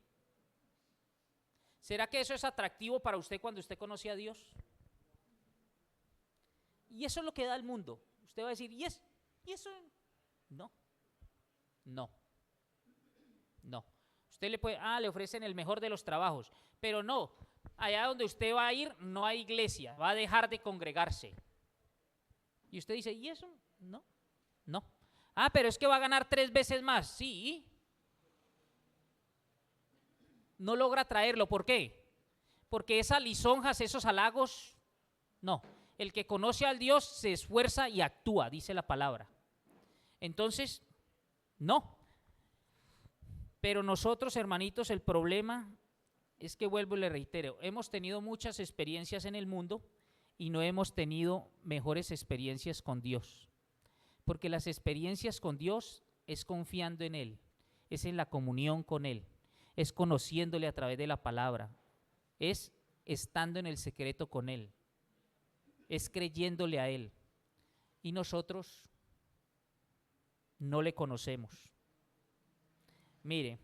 ¿Será que eso es atractivo para usted cuando usted conoce a Dios? Y eso es lo que da el mundo. Usted va a decir, ¿y eso? No. Usted le ofrecen el mejor de los trabajos, pero no, allá donde usted va a ir no hay iglesia, va a dejar de congregarse. Y usted dice, ¿y eso? No. Pero es que va a ganar 3 veces más. Sí. No logra traerlo. ¿Por qué? Porque esas lisonjas, esos halagos, no. El que conoce al Dios se esfuerza y actúa, dice la palabra. Entonces, no. Pero nosotros, hermanitos, el problema es que, vuelvo y le reitero, hemos tenido muchas experiencias en el mundo y no hemos tenido mejores experiencias con Dios. Porque las experiencias con Dios es confiando en Él, es en la comunión con Él, es conociéndole a través de la palabra, es estando en el secreto con Él, es creyéndole a Él. Y nosotros no le conocemos. Mire,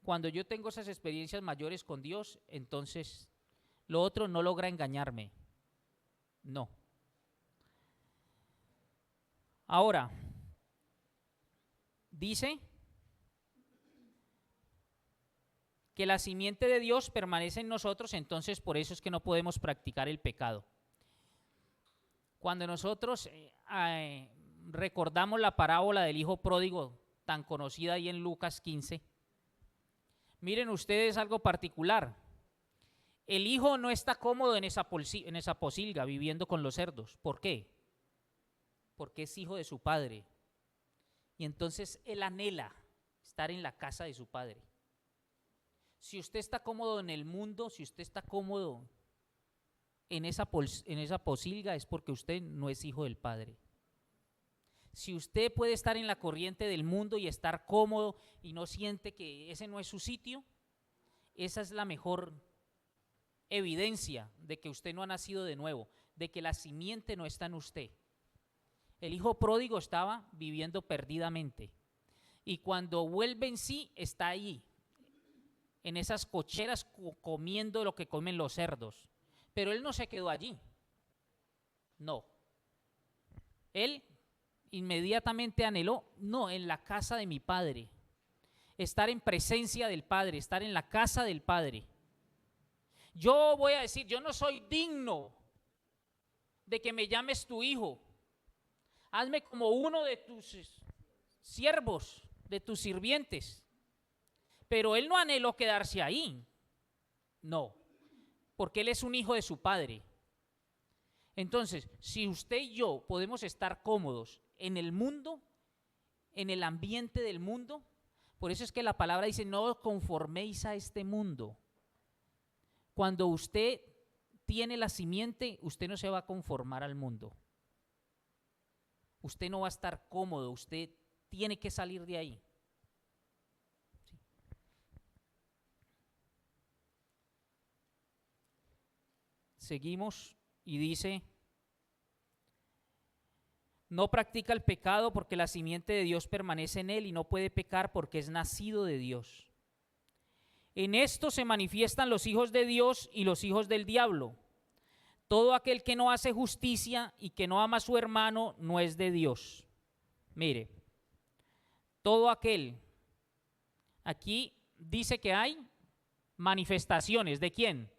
cuando yo tengo esas experiencias mayores con Dios, entonces lo otro no logra engañarme. No. Ahora, dice que la simiente de Dios permanece en nosotros, entonces por eso es que no podemos practicar el pecado. Cuando nosotros recordamos la parábola del hijo pródigo, tan conocida ahí en Lucas 15, Miren ustedes algo particular. El hijo no está cómodo en esa posilga viviendo con los cerdos. ¿Por qué? Porque es hijo de su padre. Y entonces él anhela estar en la casa de su padre. Si usted está cómodo en el mundo, si usted está cómodo en esa posilga, es porque usted no es hijo del Padre. Si usted puede estar en la corriente del mundo y estar cómodo y no siente que ese no es su sitio, esa es la mejor evidencia de que usted no ha nacido de nuevo, de que la simiente no está en usted. El hijo pródigo estaba viviendo perdidamente y cuando vuelve en sí está ahí, en esas cocheras comiendo lo que comen los cerdos. Pero él no se quedó allí, no. Él inmediatamente anheló, no, en la casa de mi padre, estar en presencia del Padre, estar en la casa del Padre. Yo voy a decir, yo no soy digno de que me llames tu hijo. Hazme como uno de tus siervos, de tus sirvientes. Pero él no anheló quedarse ahí, no, porque él es un hijo de su padre. Entonces, si usted y yo podemos estar cómodos en el mundo, en el ambiente del mundo, por eso es que la palabra dice, no os conforméis a este mundo. Cuando usted tiene la simiente, usted no se va a conformar al mundo. Usted no va a estar cómodo, usted tiene que salir de ahí. ¿Sí? Seguimos y dice, no practica el pecado porque la simiente de Dios permanece en él y no puede pecar porque es nacido de Dios. En esto se manifiestan los hijos de Dios y los hijos del diablo. Todo aquel que no hace justicia y que no ama a su hermano no es de Dios. Mire, todo aquel, aquí dice que hay manifestaciones, ¿de quién?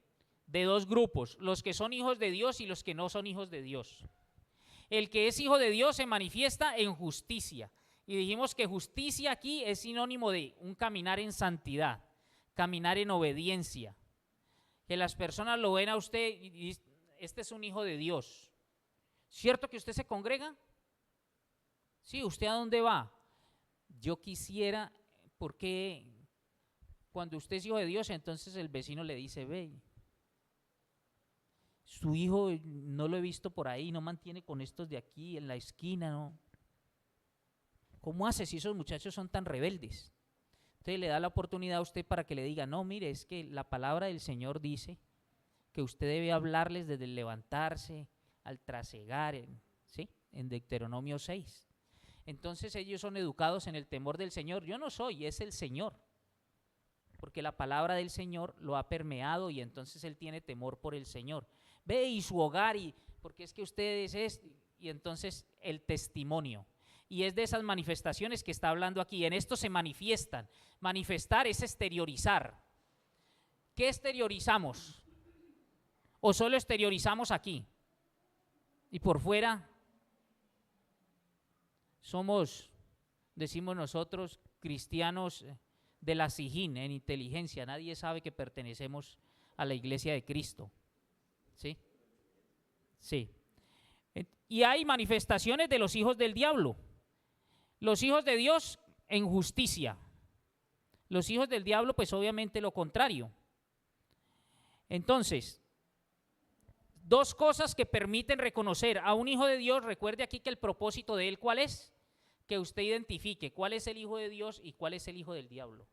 De dos grupos, los que son hijos de Dios y los que no son hijos de Dios. El que es hijo de Dios se manifiesta en justicia. Y dijimos que justicia aquí es sinónimo de un caminar en santidad, caminar en obediencia. Que las personas lo ven a usted y dicen, este es un hijo de Dios. ¿Cierto que usted se congrega? Sí, ¿usted a dónde va? Yo quisiera, porque cuando usted es hijo de Dios, entonces el vecino le dice, ve, su hijo no lo he visto por ahí, no mantiene con estos de aquí en la esquina, ¿no? ¿Cómo hace si esos muchachos son tan rebeldes? Entonces le da la oportunidad a usted para que le diga, no, mire, es que la palabra del Señor dice que usted debe hablarles desde el levantarse al trasegar, ¿sí? En Deuteronomio 6. Entonces ellos son educados en el temor del Señor. Yo no soy, es el Señor, porque la palabra del Señor lo ha permeado y entonces él tiene temor por el Señor. Ve y su hogar, y porque es que ustedes es, y entonces el testimonio. Y es de esas manifestaciones que está hablando aquí. En esto se manifiestan. Manifestar es exteriorizar. ¿Qué exteriorizamos? ¿O solo exteriorizamos aquí? Y por fuera somos, decimos nosotros, cristianos de la Sijín, en inteligencia. Nadie sabe que pertenecemos a la iglesia de Cristo. ¿Sí? Sí. Y hay manifestaciones de los hijos del diablo. Los hijos de Dios en justicia. Los hijos del diablo, pues obviamente lo contrario. Entonces, dos cosas que permiten reconocer a un hijo de Dios. Recuerde aquí que el propósito de él, ¿cuál es? Que usted identifique cuál es el hijo de Dios y cuál es el hijo del diablo.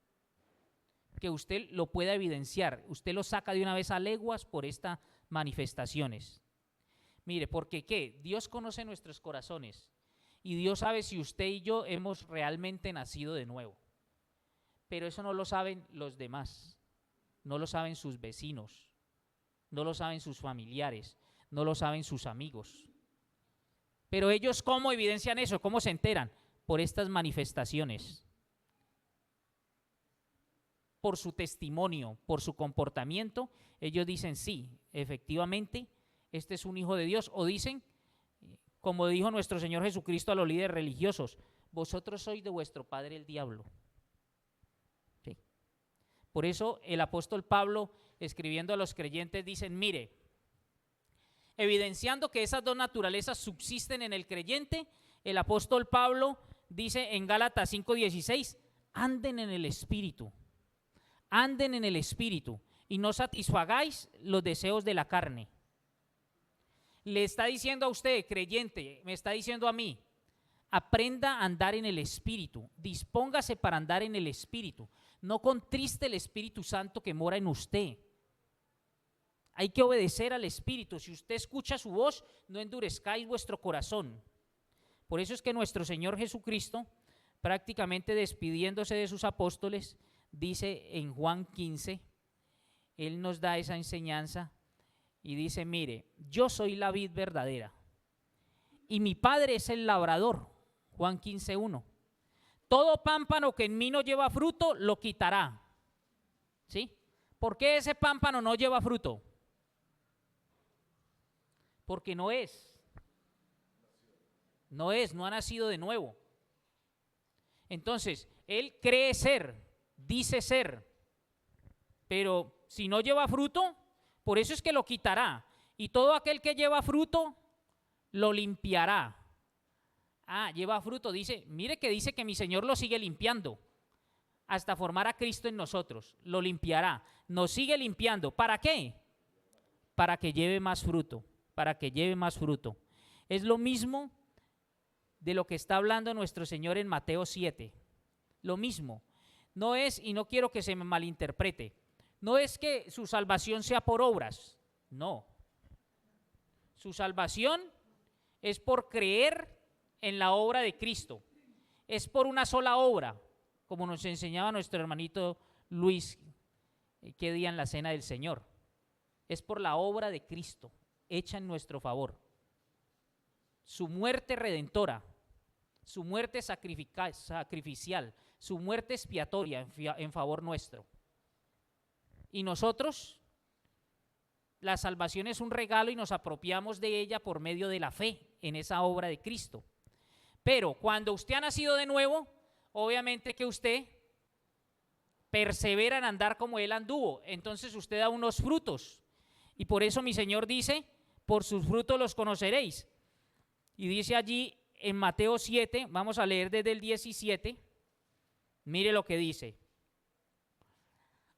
Que usted lo pueda evidenciar. Usted lo saca de una vez a leguas por estas manifestaciones. Mire, porque ¿qué? Dios conoce nuestros corazones y Dios sabe si usted y yo hemos realmente nacido de nuevo. Pero eso no lo saben los demás, no lo saben sus vecinos, no lo saben sus familiares, no lo saben sus amigos. Pero ellos, ¿cómo evidencian eso? ¿Cómo se enteran? Por estas manifestaciones. Por su testimonio, por su comportamiento, ellos dicen, sí, efectivamente, este es un hijo de Dios. O dicen, como dijo nuestro Señor Jesucristo a los líderes religiosos, vosotros sois de vuestro padre el diablo. ¿Sí? Por eso el apóstol Pablo, escribiendo a los creyentes, dice, mire, evidenciando que esas dos naturalezas subsisten en el creyente, el apóstol Pablo dice en Gálatas 5:16, anden en el Espíritu y no satisfagáis los deseos de la carne. Le está diciendo a usted, creyente, me está diciendo a mí, aprenda a andar en el Espíritu, dispóngase para andar en el Espíritu, no contriste el Espíritu Santo que mora en usted. Hay que obedecer al Espíritu. Si usted escucha su voz, no endurezcáis vuestro corazón. Por eso es que nuestro Señor Jesucristo, prácticamente despidiéndose de sus apóstoles, dice en Juan 15, Él nos da esa enseñanza y dice, mire, yo soy la vid verdadera y mi Padre es el labrador. Juan 15:1. Todo pámpano que en mí no lleva fruto, lo quitará. ¿Sí? ¿Por qué ese pámpano no lleva fruto? Porque no ha nacido de nuevo. Entonces, él cree ser, dice ser, pero si no lleva fruto, por eso es que lo quitará. Y todo aquel que lleva fruto, lo limpiará. Lleva fruto, dice, mire que dice que mi Señor lo sigue limpiando hasta formar a Cristo en nosotros, lo limpiará, nos sigue limpiando. ¿Para qué? Para que lleve más fruto, Es lo mismo de lo que está hablando nuestro Señor en Mateo 7, lo mismo. No es, y no quiero que se me malinterprete, no es que su salvación sea por obras, no. Su salvación es por creer en la obra de Cristo, es por una sola obra, como nos enseñaba nuestro hermanito Luis que día en la cena del Señor. Es por la obra de Cristo hecha en nuestro favor, su muerte redentora, su muerte sacrificial, su muerte expiatoria en favor nuestro. Y nosotros, la salvación es un regalo y nos apropiamos de ella por medio de la fe en esa obra de Cristo. Pero cuando usted ha nacido de nuevo, obviamente que usted persevera en andar como Él anduvo, entonces usted da unos frutos. Y por eso mi Señor dice, por sus frutos los conoceréis. Y dice allí en Mateo 7, vamos a leer desde el 17, mire lo que dice.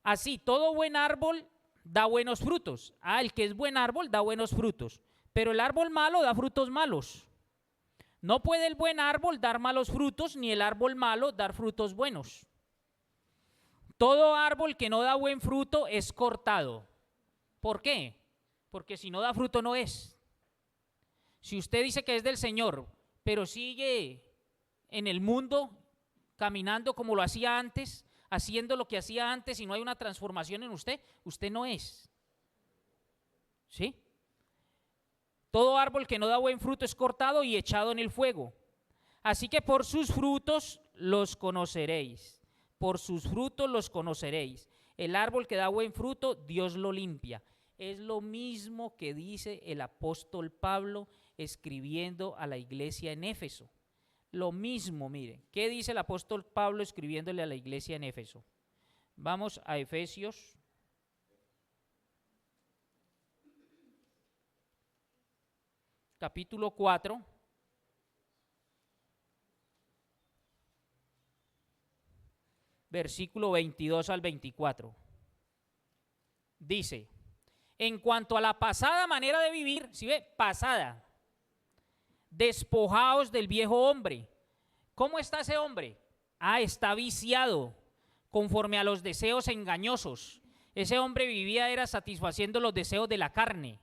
Así, todo buen árbol da buenos frutos. El que es buen árbol da buenos frutos, pero el árbol malo da frutos malos. No puede el buen árbol dar malos frutos, ni el árbol malo dar frutos buenos. Todo árbol que no da buen fruto es cortado. ¿Por qué? Porque si no da fruto no es. Si usted dice que es del Señor, pero sigue en el mundo caminando como lo hacía antes, haciendo lo que hacía antes y no hay una transformación en usted, usted no es. ¿Sí? Todo árbol que no da buen fruto es cortado y echado en el fuego. Así que por sus frutos los conoceréis. Por sus frutos los conoceréis. El árbol que da buen fruto, Dios lo limpia. Es lo mismo que dice el apóstol Pablo escribiendo a la iglesia en Éfeso. Lo mismo, mire, ¿qué dice el apóstol Pablo escribiéndole a la iglesia en Éfeso? Vamos a Efesios. Capítulo 4, versículo 22 al 24. Dice, en cuanto a la pasada manera de vivir, ¿sí ve? Pasada. Despojaos del viejo hombre. ¿Cómo está ese hombre? Está viciado, conforme a los deseos engañosos. Ese hombre vivía, era satisfaciendo los deseos de la carne.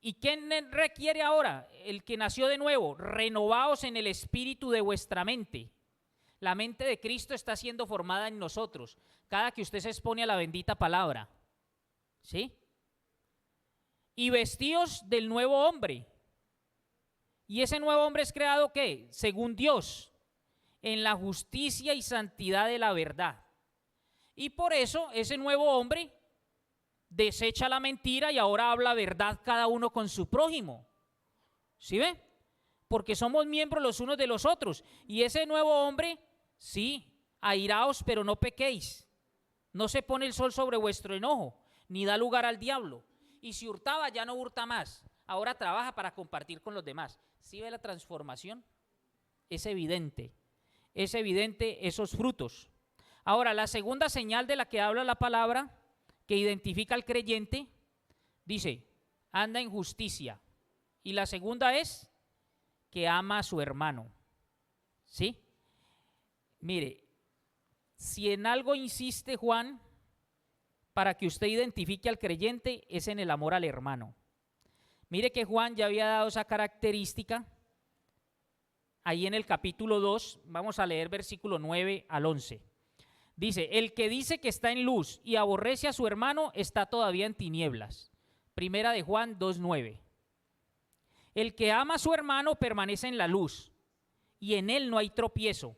¿Y quién requiere ahora? El que nació de nuevo, renovaos en el espíritu de vuestra mente. La mente de Cristo está siendo formada en nosotros, cada que usted se expone a la bendita palabra. ¿Sí? Y vestíos del nuevo hombre. ¿Y ese nuevo hombre es creado qué? Según Dios, en la justicia y santidad de la verdad. Y por eso ese nuevo hombre desecha la mentira y ahora habla verdad cada uno con su prójimo. ¿Sí ve? Porque somos miembros los unos de los otros. Y ese nuevo hombre, sí, airaos, pero no pequéis. No se pone el sol sobre vuestro enojo, ni da lugar al diablo. Y si hurtaba, ya no hurta más. Ahora trabaja para compartir con los demás. ¿Sí ve la transformación? Es evidente esos frutos. Ahora, la segunda señal de la que habla la palabra, que identifica al creyente, dice, anda en justicia. Y la segunda es que ama a su hermano. ¿Sí? Mire, si en algo insiste Juan para que usted identifique al creyente, es en el amor al hermano. Mire que Juan ya había dado esa característica ahí en el capítulo 2, vamos a leer versículo 9 al 11. Dice, el que dice que está en luz y aborrece a su hermano está todavía en tinieblas. Primera de Juan 2:9. El que ama a su hermano permanece en la luz y en él no hay tropiezo.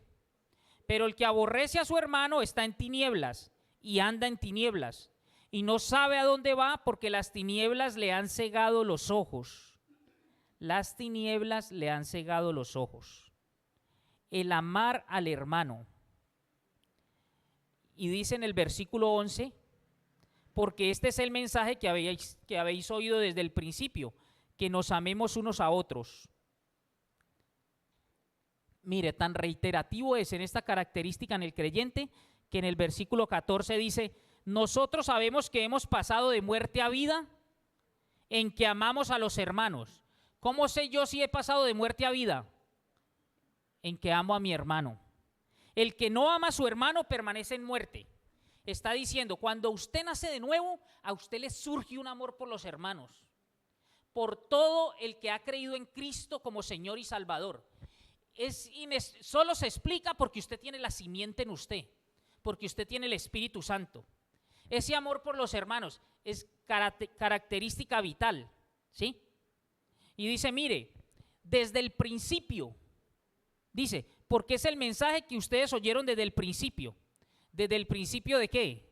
Pero el que aborrece a su hermano está en tinieblas y anda en tinieblas y no sabe a dónde va porque las tinieblas le han cegado los ojos. Las tinieblas le han cegado los ojos. El amar al hermano. Y dice en el versículo 11, porque este es el mensaje que habéis oído desde el principio, que nos amemos unos a otros. Mire, tan reiterativo es en esta característica en el creyente, que en el versículo 14 dice, nosotros sabemos que hemos pasado de muerte a vida en que amamos a los hermanos. ¿Cómo sé yo si he pasado de muerte a vida? En que amo a mi hermano. El que no ama a su hermano permanece en muerte. Está diciendo, cuando usted nace de nuevo, a usted le surge un amor por los hermanos, por todo el que ha creído en Cristo como Señor y Salvador. Solo se explica porque usted tiene la simiente en usted, porque usted tiene el Espíritu Santo. Ese amor por los hermanos es característica vital, ¿sí? Y dice, mire, desde el principio, dice, porque es el mensaje que ustedes oyeron desde el principio. ¿Desde el principio de qué?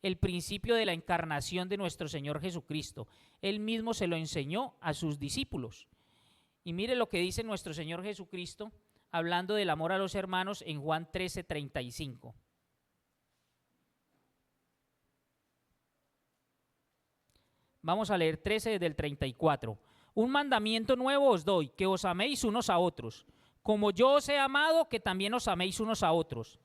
El principio de la encarnación de nuestro Señor Jesucristo. Él mismo se lo enseñó a sus discípulos. Y mire lo que dice nuestro Señor Jesucristo, hablando del amor a los hermanos en Juan 13:35. Vamos a leer 13 desde el 34. Un mandamiento nuevo os doy, que os améis unos a otros. Como yo os he amado, que también os améis unos a otros.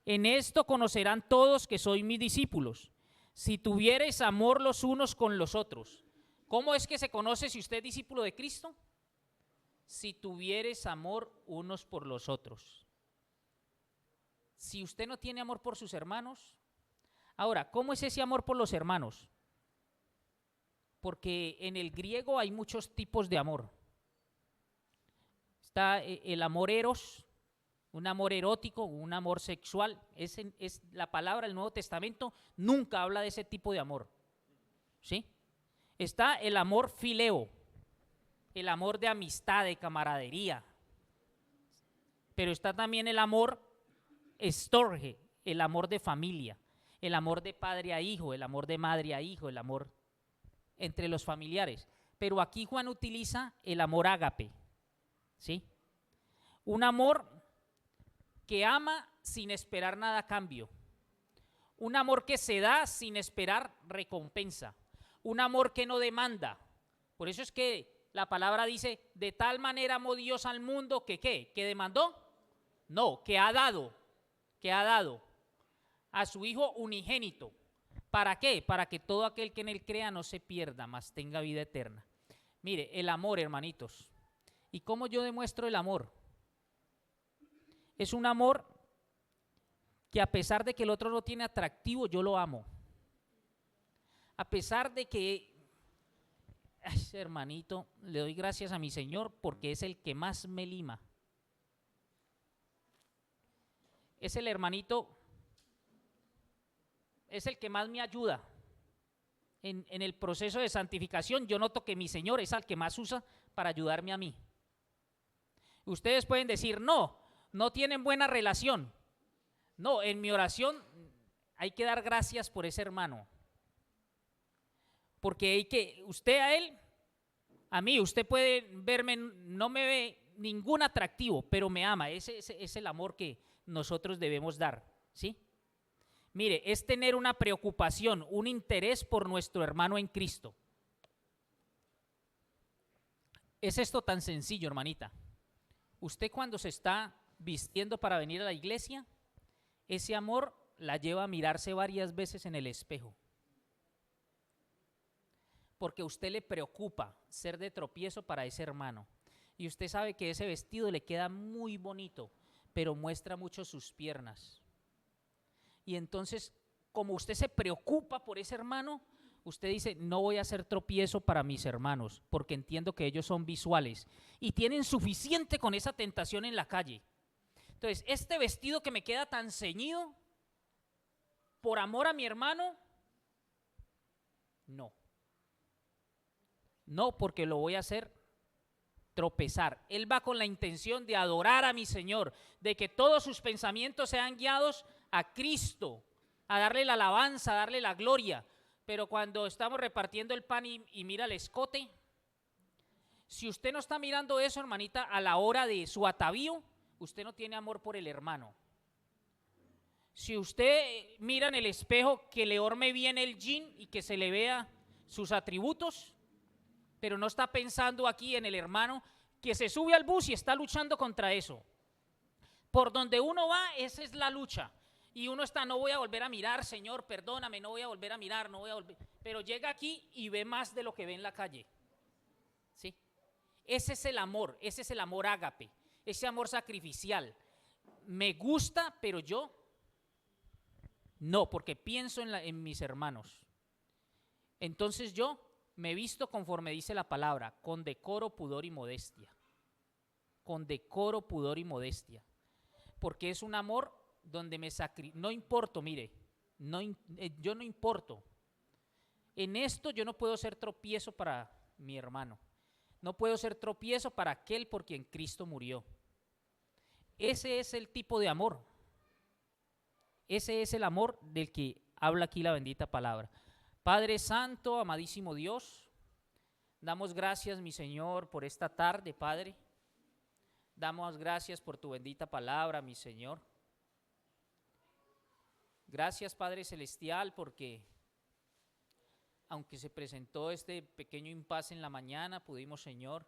En esto conocerán todos que sois mis discípulos, si tuviereis amor los unos con los otros. ¿Cómo es que se conoce si usted es discípulo de Cristo? Si tuviereis amor unos por los otros. Si usted no tiene amor por sus hermanos. Ahora, ¿cómo es ese amor por los hermanos? Porque en el griego hay muchos tipos de amor. Está el amor eros, un amor erótico, un amor sexual. Es la palabra del Nuevo Testamento nunca habla de ese tipo de amor, ¿sí? Está el amor fileo, el amor de amistad, de camaradería. Pero está también el amor estorge, el amor de familia, el amor de padre a hijo, el amor de madre a hijo, el amor entre los familiares. Pero aquí Juan utiliza el amor ágape, ¿sí? Un amor que ama sin esperar nada a cambio. Un amor que se da sin esperar recompensa. Un amor que no demanda. Por eso es que la palabra dice, de tal manera amó Dios al mundo que ¿qué? ¿Que demandó? No, que ha dado a su Hijo unigénito. ¿Para qué? Para que todo aquel que en él crea no se pierda, mas tenga vida eterna. Mire, el amor, hermanitos. ¿Y cómo yo demuestro el amor? Es un amor que a pesar de que el otro no tiene atractivo, yo lo amo. A pesar de que, hermanito, le doy gracias a mi Señor porque es el que más me lima. Es el hermanito, es el que más me ayuda en el proceso de santificación. Yo noto que mi Señor es el que más usa para ayudarme a mí. Ustedes pueden decir, no tienen buena relación. No, en mi oración hay que dar gracias por ese hermano. Porque usted a él, a mí, usted puede verme, no me ve ningún atractivo, pero me ama. Ese es el amor que nosotros debemos dar, ¿sí? Mire, es tener una preocupación, un interés por nuestro hermano en Cristo. Es esto tan sencillo, hermanita. Usted cuando se está vistiendo para venir a la iglesia, ese amor la lleva a mirarse varias veces en el espejo. Porque a usted le preocupa ser de tropiezo para ese hermano. Y usted sabe que ese vestido le queda muy bonito, pero muestra mucho sus piernas. Y entonces, como usted se preocupa por ese hermano, usted dice, no voy a hacer tropiezo para mis hermanos, porque entiendo que ellos son visuales y tienen suficiente con esa tentación en la calle. Entonces, este vestido que me queda tan ceñido, por amor a mi hermano, no. No, porque lo voy a hacer tropezar. Él va con la intención de adorar a mi Señor, de que todos sus pensamientos sean guiados a Cristo, a darle la alabanza, a darle la gloria. Pero cuando estamos repartiendo el pan y mira el escote, si usted no está mirando eso, hermanita, a la hora de su atavío, usted no tiene amor por el hermano. Si usted mira en el espejo que le orme bien el jean y que se le vea sus atributos, pero no está pensando aquí en el hermano que se sube al bus y está luchando contra eso. Por donde uno va, esa es la lucha. Y uno está, no voy a volver a mirar, Señor, perdóname, no voy a volver a mirar, no voy a volver. Pero llega aquí y ve más de lo que ve en la calle. ¿Sí? Ese es el amor ágape, ese amor sacrificial. Me gusta, pero yo no, porque pienso en mis hermanos. Entonces yo me visto conforme dice la palabra, con decoro, pudor y modestia. Con decoro, pudor y modestia. Porque es un amor donde no importo, mire, yo no importo. En esto yo no puedo ser tropiezo para mi hermano. No puedo ser tropiezo para aquel por quien Cristo murió. Ese es el tipo de amor. Ese es el amor del que habla aquí la bendita palabra. Padre Santo, amadísimo Dios, damos gracias, mi Señor, por esta tarde, Padre. Damos gracias por tu bendita palabra, mi Señor. Gracias, Padre Celestial, porque aunque se presentó este pequeño impasse en la mañana, pudimos, Señor,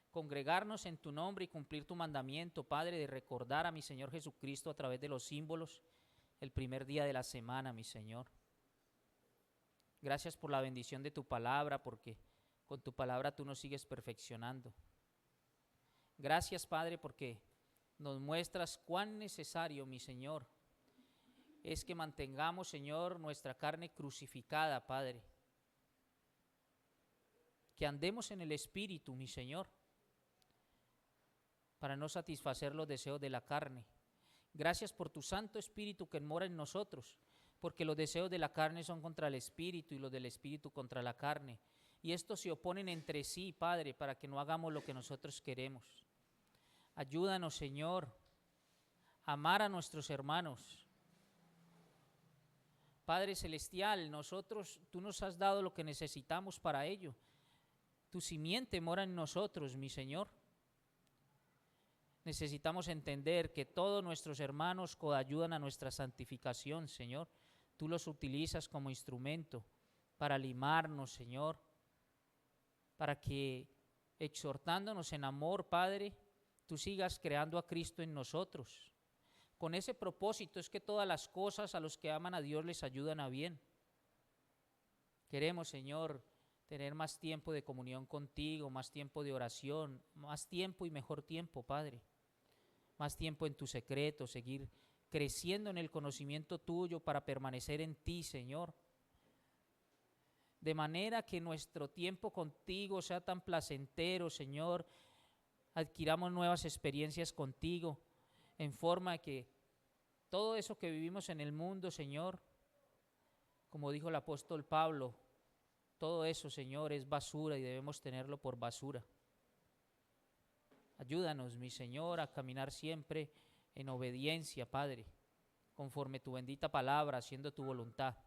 congregarnos en tu nombre y cumplir tu mandamiento, Padre, de recordar a mi Señor Jesucristo a través de los símbolos el primer día de la semana, mi Señor. Gracias por la bendición de tu palabra, porque con tu palabra tú nos sigues perfeccionando. Gracias, Padre, porque nos muestras cuán necesario, mi Señor, es que mantengamos, Señor, nuestra carne crucificada, Padre. Que andemos en el Espíritu, mi Señor, para no satisfacer los deseos de la carne. Gracias por tu Santo Espíritu que mora en nosotros, porque los deseos de la carne son contra el Espíritu y los del Espíritu contra la carne. Y estos se oponen entre sí, Padre, para que no hagamos lo que nosotros queremos. Ayúdanos, Señor, a amar a nuestros hermanos. Padre Celestial, tú nos has dado lo que necesitamos para ello. Tu simiente mora en nosotros, mi Señor. Necesitamos entender que todos nuestros hermanos coayudan a nuestra santificación, Señor. Tú los utilizas como instrumento para limarnos, Señor, para que exhortándonos en amor, Padre, tú sigas creando a Cristo en nosotros. Con ese propósito es que todas las cosas a los que aman a Dios les ayudan a bien. Queremos, Señor, tener más tiempo de comunión contigo, más tiempo de oración, más tiempo y mejor tiempo, Padre. Más tiempo en tu secreto, seguir creciendo en el conocimiento tuyo para permanecer en ti, Señor. De manera que nuestro tiempo contigo sea tan placentero, Señor, adquiramos nuevas experiencias contigo, en forma de que todo eso que vivimos en el mundo, Señor, como dijo el apóstol Pablo, todo eso, Señor, es basura y debemos tenerlo por basura. Ayúdanos, mi Señor, a caminar siempre en obediencia, Padre, conforme tu bendita palabra, haciendo tu voluntad.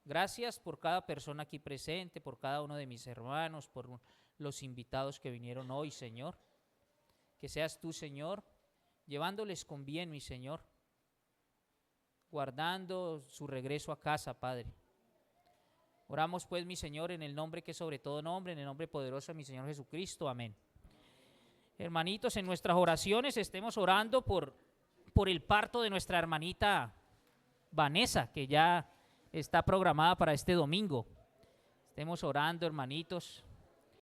Gracias por cada persona aquí presente, por cada uno de mis hermanos, por los invitados que vinieron hoy, Señor. Que seas tú, Señor, llevándoles con bien, mi Señor. guardando su regreso a casa, Padre. Oramos pues, mi Señor, en el nombre que es sobre todo nombre, en el nombre poderoso de mi Señor Jesucristo. Amén. Hermanitos, en nuestras oraciones estemos orando por el parto de nuestra hermanita Vanessa, que ya está programada para este domingo. Estemos orando, hermanitos,